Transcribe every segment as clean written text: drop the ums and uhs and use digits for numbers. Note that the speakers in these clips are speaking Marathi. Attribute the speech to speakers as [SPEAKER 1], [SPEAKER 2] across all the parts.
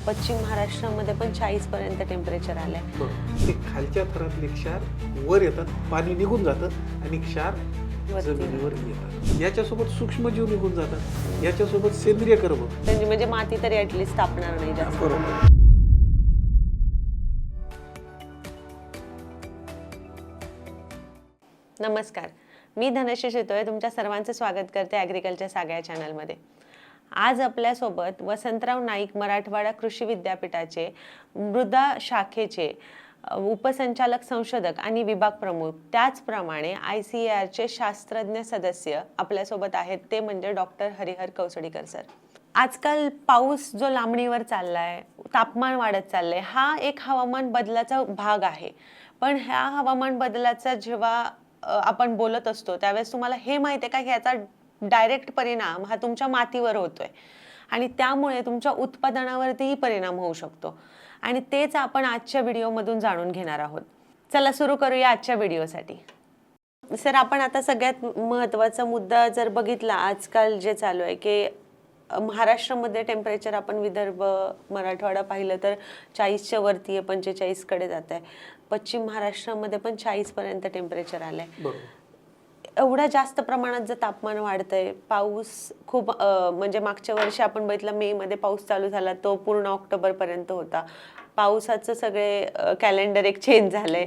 [SPEAKER 1] पश्चिम महाराष्ट्रामध्ये पण 40 पर्यंत टेम्परेचर आलंय.
[SPEAKER 2] ते खालच्या थरातले क्षार वर येतात, पाणी निघून जातं आणि क्षार जमिनीवर येतात. याच्यासोबत सूक्ष्मजीव निघून जातात, याच्यासोबत सेंद्रिय कर्ब
[SPEAKER 1] म्हणजे माती तरी ऍटलीस्ट तापणार नाही जास्त.
[SPEAKER 2] बरोबर.
[SPEAKER 1] नमस्कार, मी धनश्री शितोळे तुमच्या सर्वांचं स्वागत करते ॲग्रिकल्चर सागा या चॅनलमध्ये. आज आपल्यासोबत वसंतराव नाईक मराठवाडा कृषी विद्यापीठाचे मृदा शाखेचे उपसंचालक संशोधक आणि विभाग प्रमुख, त्याचप्रमाणे ICARचे शास्त्रज्ञ सदस्य आपल्यासोबत आहेत, ते म्हणजे डॉक्टर हरिहर कौसडीकर सर. आजकाल पाऊस जो लांबणीवर चाललाय, तापमान वाढत चाललंय, हा एक हवामान बदलाचा भाग आहे. पण ह्या हवामान बदलाचा जेव्हा आपण बोलत असतो त्यावेळेस तुम्हाला हे माहिती आहे का की याचा डायरेक्ट परिणाम हा तुमच्या मातीवर होतोय आणि त्यामुळे तुमच्या उत्पादनावरतीही परिणाम होऊ शकतो. आणि तेच आपण आजच्या व्हिडिओमधून जाणून घेणार आहोत. चला सुरू करूया आजच्या व्हिडिओसाठी. सर, आपण आता सगळ्यात महत्त्वाचा मुद्दा जर बघितला, आजकाल जे चालू आहे की महाराष्ट्रामध्ये टेम्परेचर आपण विदर्भ मराठवाडा पाहिलं तर 40च्या वरती आहे, 45 कडे जात आहे. पश्चिम महाराष्ट्रामध्ये पण 40 पर्यंत टेम्परेचर आलंय. एवढ्या जास्त प्रमाणात जर तापमान वाढतंय, पाऊस खूप म्हणजे मागच्या वर्षी आपण बघितलं मे मध्ये पाऊस चालू झाला, तो पूर्ण ऑक्टोबर पर्यंत होता. पावसाचं सगळे कॅलेंडर एक चेंज झालंय.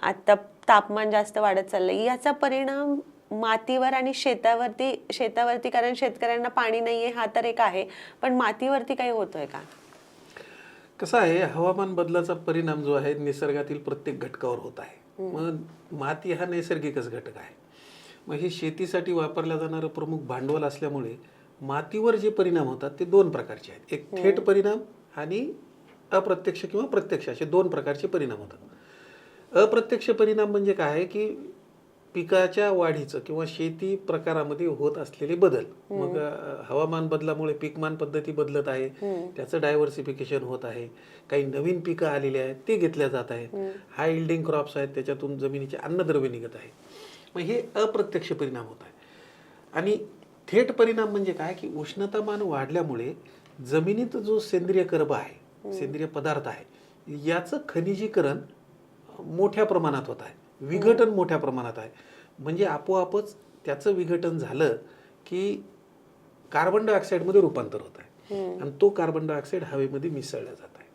[SPEAKER 1] आता तापमान जास्त वाढत चाललंय. याचा परिणाम मातीवर आणि शेतावरती कारण शेतकऱ्यांना पाणी नाहीये हा तर एक आहे, पण मातीवरती काही होतोय का?
[SPEAKER 2] कसं आहे, हवामान बदलाचा परिणाम जो आहे निसर्गातील प्रत्येक घटकावर होत आहे. मग माती हा नैसर्गिकच घटक आहे. मग हे शेतीसाठी वापरल्या जाणारं प्रमुख भांडवल असल्यामुळे मातीवर जे परिणाम होतात ते दोन प्रकारचे आहेत. एक थेट परिणाम आणि अप्रत्यक्ष किंवा प्रत्यक्ष असे दोन प्रकारचे परिणाम होतात. अप्रत्यक्ष परिणाम म्हणजे काय आहे की पिकाच्या वाढीचं किंवा शेती प्रकारामध्ये होत असलेले बदल. मग हवामान बदलामुळे पीकमान पद्धती बदलत आहे, त्याचं डायव्हर्सिफिकेशन होत आहे, काही नवीन पिकं आलेली आहेत ते घेतल्या जात आहेत, हाय इल्डिंग क्रॉप्स आहेत, त्याच्यातून जमिनीचे अन्नद्रव्य निघत आहे. मग हे अप्रत्यक्ष परिणाम होत आहे. आणि थेट परिणाम म्हणजे काय की उष्णतामान वाढल्यामुळे जमिनीत जो सेंद्रिय कर्ब आहे, सेंद्रिय पदार्थ आहे, याचं खनिजीकरण मोठ्या प्रमाणात होत आहे, विघटन मोठ्या प्रमाणात आहे. म्हणजे आपोआपच त्याचं विघटन झालं की कार्बन डायऑक्साईडमध्ये रूपांतर होत आहे आणि तो कार्बन डायऑक्साईड हवेमध्ये मिसळला जात आहे.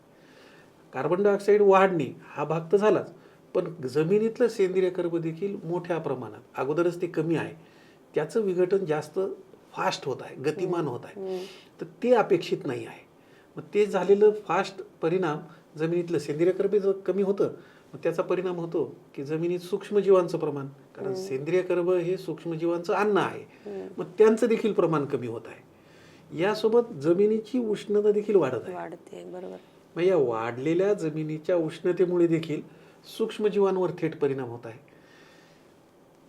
[SPEAKER 2] कार्बन डायऑक्साईड वाढणे हा भाग तर झालाच, पण जमिनीतलं सेंद्रिय कर्ब देखील मोठ्या प्रमाणात, अगोदरच ते कमी आहे, त्याचं विघटन जास्त फास्ट होत आहे, गतिमान होत आहे. तर ते अपेक्षित नाही आहे. मग ते झालेलं फास्ट परिणाम जमिनीतलं सेंद्रिय कर्ब कमी होतं. मग त्याचा परिणाम होतो की जमिनीत सूक्ष्मजीवांचं प्रमाण, कारण सेंद्रिय कर्ब हे सूक्ष्मजीवांचं अन्न आहे, मग त्यांचं देखील प्रमाण कमी होत आहे. यासोबत जमिनीची उष्णता देखील वाढत आहे.
[SPEAKER 1] बरोबर.
[SPEAKER 2] मग या वाढलेल्या जमिनीच्या उष्णतेमुळे देखील सूक्ष्मजीवांवर थेट परिणाम होत आहे.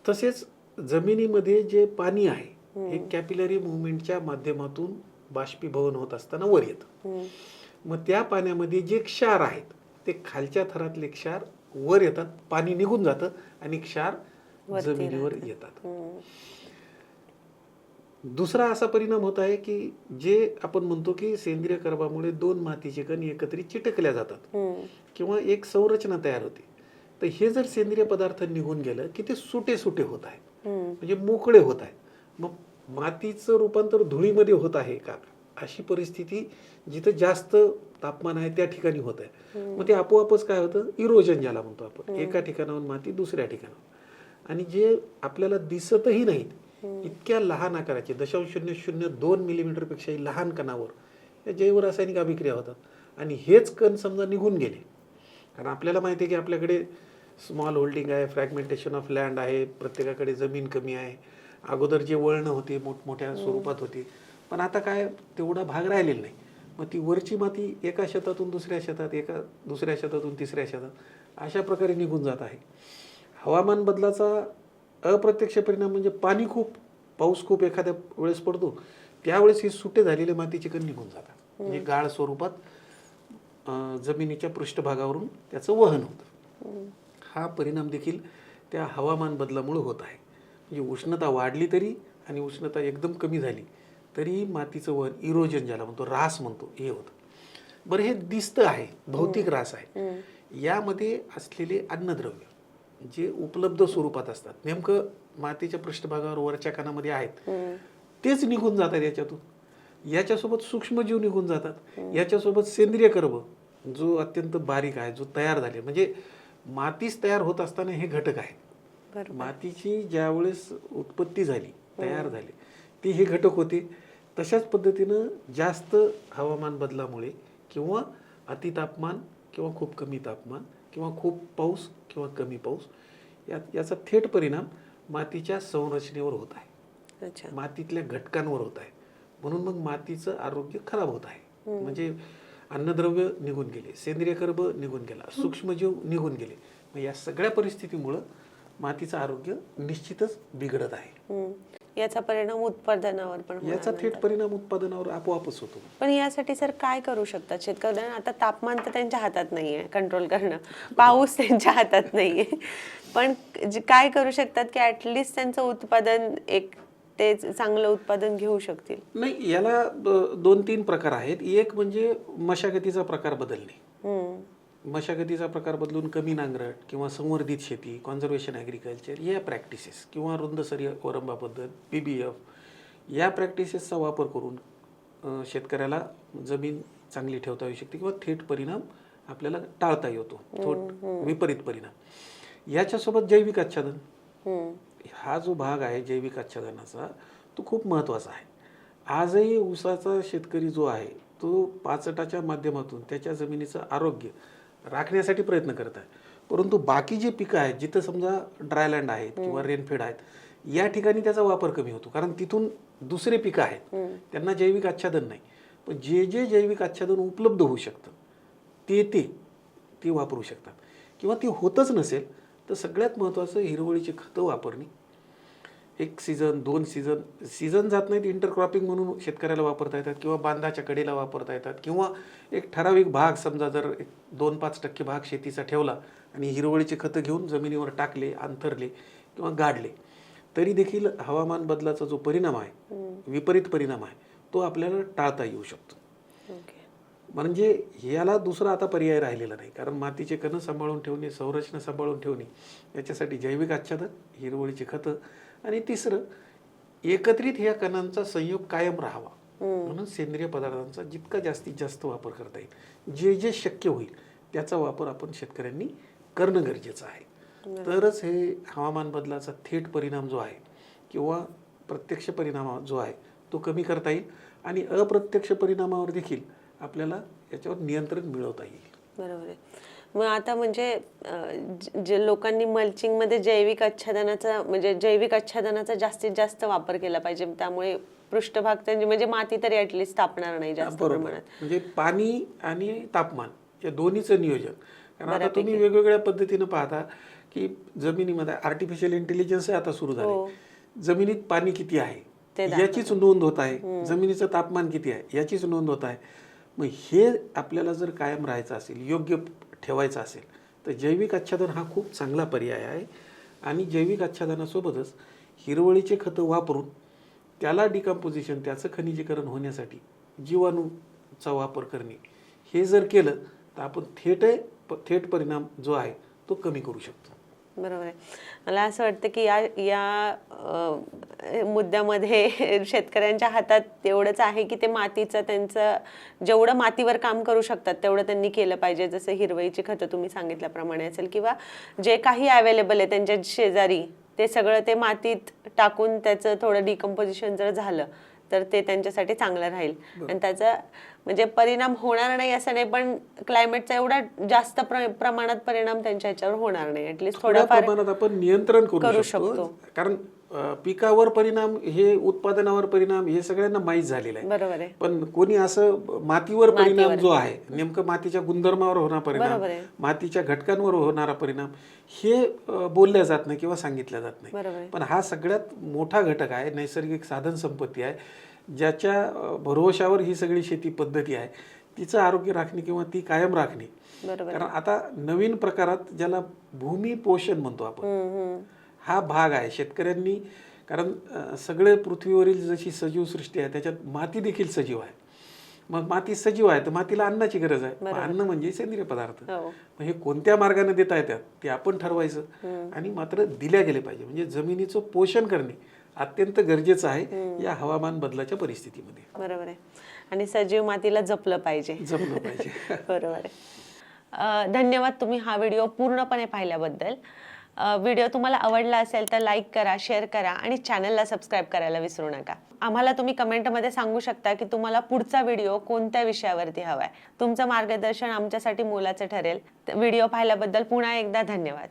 [SPEAKER 2] तसेच जमिनीमध्ये जे पाणी आहे हे कॅपिलरी मुवमेंटच्या माध्यमातून बाष्पीभवन होत असताना वर येतं. मग त्या पाण्यामध्ये जे क्षार आहेत ते खालच्या थरातले क्षार वर येतात, पाणी निघून जातं आणि क्षार जमिनीवर येतात. दुसरा असा परिणाम होत आहे की जे आपण म्हणतो की सेंद्रिय कर्बामुळे दोन मातीचे कण एकत्रित चिटकल्या जातात किंवा एक संरचना तयार होते. तर हे जर सेंद्रिय पदार्थ निघून गेलं की ते सुटे सुटे होत आहे, म्हणजे मोकळे होत आहे. मग मातीचं रूपांतर धुळीमध्ये होत आहे का, अशी परिस्थिती जिथं जास्त तापमान आहे त्या ठिकाणी होत आहे. मग ते आपोआपच काय होतं, इरोजन ज्याला म्हणतो आपण, एका ठिकाणाहून माती दुसऱ्या ठिकाणावर. आणि जे आपल्याला दिसतही नाहीत इतक्या लहान आकाराचे 0.002 मिलीमीटर पेक्षाही लहान कणावर या जैवरासायनिक अभिक्रिया होतात. आणि हेच कण समजा निघून गेले, कारण आपल्याला माहिती आहे की आपल्याकडे स्मॉल होल्डिंग आहे, फ्रॅगमेंटेशन ऑफ लँड आहे, प्रत्येकाकडे जमीन कमी आहे. अगोदर जे वळणं होते मोठमोठ्या स्वरूपात होती, पण आता काय तेवढा भाग राहिलेला नाही. मग ती वरची माती एका शेतातून दुसऱ्या शेतात, एका दुसऱ्या शेतातून तिसऱ्या शेतात अशा प्रकारे निघून जात आहे. हवामान बदलाचा अप्रत्यक्ष परिणाम म्हणजे पाऊस खूप एखाद्या वेळेस पडतो, त्यावेळेस ही सुटे झालेले मातीचे कण निघून जातात, म्हणजे गाळ स्वरूपात जमिनीच्या पृष्ठभागावरून त्याचं वहन होतं. हा परिणाम देखील त्या हवामान बदलामुळे होत आहे. म्हणजे उष्णता वाढली तरी आणि उष्णता एकदम कमी झाली तरी मातीचं वहन, इरोजन ज्याला म्हणतो, ऱ्हास म्हणतो, हे होतं. बरं हे दिसतं आहे, भौतिक रास आहे. यामध्ये असलेले अन्नद्रव्य जे उपलब्ध स्वरूपात असतात, नेमकं मातीच्या पृष्ठभागावर वरच्या कणामध्ये आहेत, तेच निघून जातात याच्यातून. याच्यासोबत सूक्ष्मजीव निघून जातात, याच्यासोबत सेंद्रिय कर्ब जो अत्यंत बारीक आहे, जो तयार झाले, म्हणजे मातीच तयार होत असताना हे घटक आहेत. मातीची ज्यावेळेस उत्पत्ती झाली, तयार झाली, ती हे घटक होते. तशाच पद्धतीनं जास्त हवामान बदलामुळे किंवा अतितापमान किंवा खूप कमी तापमान किंवा खूप पाऊस किंवा कमी पाऊस याचा थेट परिणाम मातीच्या संरचनेवर होत आहे, मातीतल्या घटकांवर होत आहे. म्हणून मग मातीचं आरोग्य खराब होत आहे. म्हणजे अन्नद्रव्य निघून गेले, सेंद्रिय कर्ब निघून गेला, सूक्ष्मजीव निघून गेले. मग या सगळ्या परिस्थितीमुळं मातीचं आरोग्य निश्चितच बिघडत आहे.
[SPEAKER 1] याचा परिणाम उत्पादनावर पण
[SPEAKER 2] याचा थेट परिणाम उत्पादनावर आपोआपच होतो.
[SPEAKER 1] पण यासाठी सर काय करू शकतात शेतकऱ्यांना? आता तापमान तर त्यांच्या हातात नाहीये कंट्रोल करणं, पाऊस त्यांच्या हातात नाहीये, पण काय करू शकतात की ऍटलिस्ट त्यांचं उत्पादन ते चांगलं उत्पादन घेऊ शकतील?
[SPEAKER 2] नाही, याला 2-3 प्रकार आहेत. एक म्हणजे मशागतीचा प्रकार बदलणे. मशागतीचा प्रकार बदलून कमी नांगरट किंवा संवर्धित शेती, कॉन्झर्वेशन ॲग्रिकल्चर या प्रॅक्टिसेस किंवा रुंदसरी वरंबा पद्धत, PBF या प्रॅक्टिसेसचा वापर करून शेतकऱ्याला जमीन चांगली ठेवता येऊ शकते किंवा थेट परिणाम आपल्याला टाळता येतो, विपरीत परिणाम. याच्यासोबत जैविक आच्छादन, हा जो भाग आहे जैविक आच्छादनाचा, तो खूप महत्त्वाचा आहे. आजही ऊसाचा शेतकरी जो आहे तो पाचटाच्या माध्यमातून त्याच्या जमिनीचं आरोग्य राखण्यासाठी प्रयत्न करत आहे. परंतु बाकी जे पिकं आहेत, जिथं समजा ड्रायलँड आहेत किंवा रेनफेड आहेत, या ठिकाणी त्याचा वापर कमी होतो, कारण तिथून दुसरे पिकं आहेत, त्यांना जैविक आच्छादन नाही. पण जे जे जैविक आच्छादन उपलब्ध होऊ शकतं ते वापरू शकतात. किंवा ते होतच नसेल तर सगळ्यात महत्त्वाचं हिरवळीची खतं वापरणे. 1 सीझन 2 सीझन जात नाहीत, इंटरक्रॉपिंग म्हणून शेतकऱ्याला वापरता येतात किंवा बांधाच्या कडेला वापरता येतात. किंवा एक ठराविक भाग, समजा जर 2-5% भाग शेतीचा ठेवला आणि हिरवळीचे खतं घेऊन जमिनीवर टाकले, अंथरले किंवा गाडले, तरी देखील हवामान बदलाचा जो परिणाम आहे, विपरीत परिणाम आहे, तो आपल्याला टाळता येऊ शकतो. म्हणजे याला दुसरा आता पर्याय राहिलेला नाही, कारण मातीचे कण सांभाळून ठेवणे, संरचना सांभाळून ठेवणे, याच्यासाठी जैविक आच्छादन, हिरवळीची खतं, आणि तिसरं एकत्रित ह्या कणांचा संयोग कायम राहावा म्हणून सेंद्रिय पदार्थांचा जितका जास्तीत जास्त वापर करता येईल, जे जे शक्य होईल त्याचा वापर आपण शेतकऱ्यांनी करणं गरजेचं आहे. तरच हे हवामान बदलाचा थेट परिणाम जो आहे किंवा प्रत्यक्ष परिणाम जो आहे तो कमी करता येईल, आणि अप्रत्यक्ष परिणामावर देखील आपल्याला याच्यावर नियंत्रण मिळवता येईल.
[SPEAKER 1] बरोबर आहे. मग आता म्हणजे जे लोकांनी मल्चिंग मध्ये जैविक आच्छादनाचा जास्तीत जास्त वापर केला पाहिजे, त्यामुळे पृष्ठभाग त्यांची म्हणजे माती तरी ऍटलिस्ट तापणार नाही जास्त प्रमाणात.
[SPEAKER 2] म्हणजे पाणी आणि तापमान या दोन्हीचं नियोजन. कारण आता तुम्ही वेगवेगळ्या पद्धतीनं पाहता की जमिनीमध्ये आर्टिफिशियल इंटेलिजन्स आता सुरू झाले. जमिनीत पाणी किती आहे याचीच नोंद होत आहे, जमिनीचं तापमान किती आहे याचीच नोंद होत आहे. मग हे आपल्याला जर कायम राहायचं असेल, योग्य ठेवायचं असेल, तर जैविक आच्छादन हा खूप चांगला पर्याय आहे. आणि जैविक आच्छादनासोबतच हिरवळीचे खतं वापरून त्याला डिकम्पोजिशन, त्याचं खनिजीकरण होण्यासाठी जीवाणूचा वापर करणे, हे जर केलं तर आपण थेट परिणाम जो आहे तो कमी करू शकतो.
[SPEAKER 1] बरोबर आहे. मला असं वाटतं की या मुद्द्यामध्ये शेतकऱ्यांच्या हातात तेवढंच आहे की ते मातीचं, त्यांचं जेवढं मातीवर काम करू शकतात तेवढं त्यांनी केलं पाहिजे. जसं हिरवळीची खतं तुम्ही सांगितल्याप्रमाणे असेल, किंवा जे काही अवेलेबल आहे त्यांच्या शेजारी ते सगळं ते मातीत टाकून त्याचं थोडं डिकम्पोजिशन जर झालं तर ते त्यांच्यासाठी चांगलं राहील. आणि त्याचा म्हणजे परिणाम होणार नाही असं नाही, पण क्लायमेटचा एवढा जास्त प्रमाणात परिणाम त्यांच्या ह्याच्यावर होणार नाही. ऍटलीस्ट थोड्याफार
[SPEAKER 2] प्रमाणात आपण नियंत्रण करू शकतो. कारण पिकावर परिणाम, हे उत्पादनावर परिणाम, हे सगळ्यांना माहीत झालेलं आहे.
[SPEAKER 1] बरोबर आहे.
[SPEAKER 2] पण कोणी असं मातीवर परिणाम जो आहे, नेमकं मातीच्या गुणधर्मावर होणारा परिणाम, मातीच्या घटकांवर होणारा परिणाम, हे बोलल्या जात नाही किंवा सांगितल्या जात नाही. पण हा सगळ्यात मोठा घटक आहे, नैसर्गिक साधन संपत्ती आहे, ज्याच्या भरोशावर ही सगळी शेती पद्धती आहे. तिचं आरोग्य राखणे किंवा ती कायम राखणे. कारण आता नवीन प्रकारात ज्याला भूमी पोषण म्हणतो आपण, हा भाग आहे शेतकऱ्यांनी. कारण सगळे पृथ्वीवरील जशी सजीव सृष्टी आहे त्याच्यात माती देखील सजीव आहे. मग माती सजीव आहे तर मातीला अन्नाची गरज आहे. मग अन्न म्हणजे सेंद्रिय पदार्थ.
[SPEAKER 1] हो.
[SPEAKER 2] मग हे कोणत्या मार्गाने देता येतात ते आपण ठरवायचं आणि मात्र दिल्या गेले पाहिजे. म्हणजे जमिनीचं पोषण करणे अत्यंत गरजेचं आहे या हवामान बदलाच्या परिस्थितीमध्ये.
[SPEAKER 1] बरोबर आहे. आणि सजीव मातीला जपलं पाहिजे.
[SPEAKER 2] जपलं पाहिजे.
[SPEAKER 1] बरोबर आहे. धन्यवाद तुम्ही हा व्हिडिओ पूर्णपणे पाहिल्याबद्दल. व्हिडिओ तुम्हाला आवडला असेल तर लाईक करा, शेअर करा आणि चॅनलला सबस्क्राईब करायला विसरू नका. आम्हाला तुम्ही कमेंटमध्ये सांगू शकता की तुम्हाला पुढचा व्हिडिओ कोणत्या विषयावरती हवाय. तुमचं मार्गदर्शन आमच्यासाठी मोलाचं ठरेल. व्हिडिओ पाहिल्याबद्दल पुन्हा एकदा धन्यवाद.